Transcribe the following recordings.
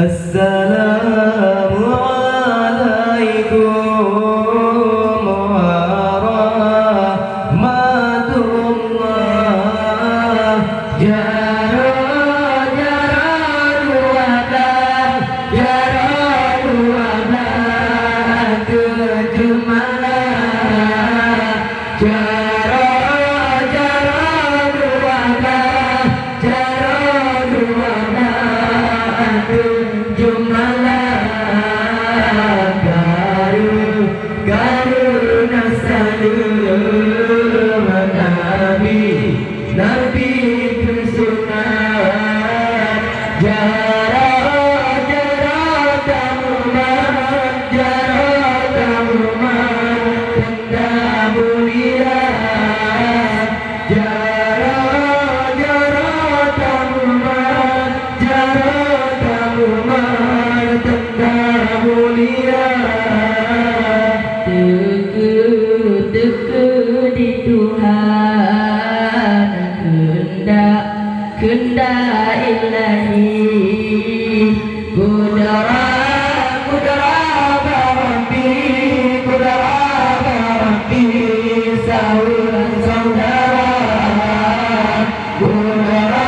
Assalamualaikum warahmatullah. Jaro dua belas, jaro dua belas, 7 malam. Jaro dua belas, jaro dua belas, 7 malam. Karuna salam Nabi bersunat. Jara tamuman, jara tamuman, tenda mulia. Jara tamuman, jara tamuman, tenda mulia. Teka di Tuhan, kehendak ilahi. Kudara Rabbi, sahur saudara. Kudara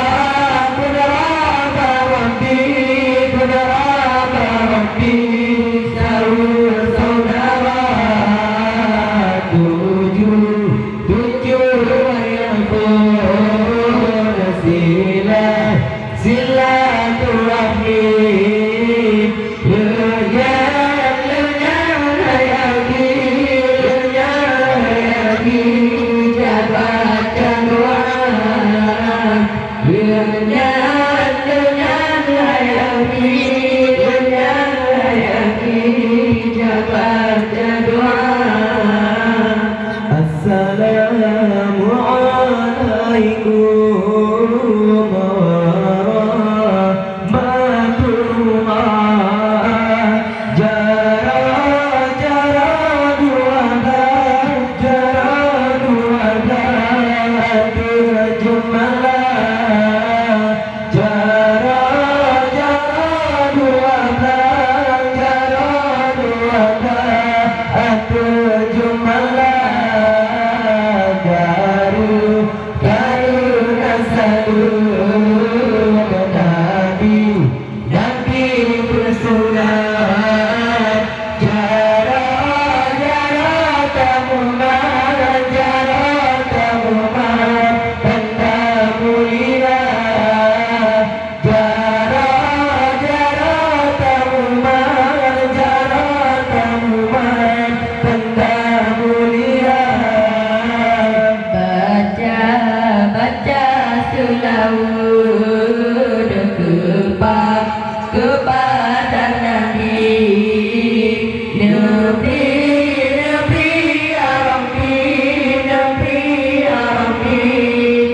Rabbi, sahur saudara. Silaturahmi, jabatan doa, jabatan doa. Assalamualaikum warahmatullah. Jara dua belas, 7 malam. Jara dua belas, 7 malam. Karuna salam Nabi bersunat. Jara tamuman, tenda mulia. Jara tamuman, tenda mulia. Baca selawat kepada Nabi. Nabi ya Rabbi,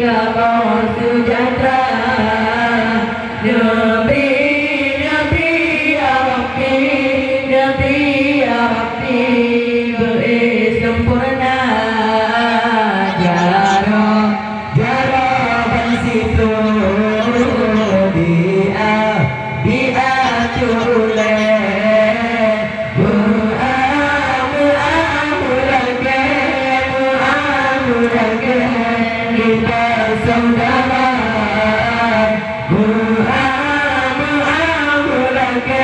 kabar sejahtera. Nabi ya Rabbi, bersempurna. Jara bansitu dia cule. Muamulake kita saudara. Muamulake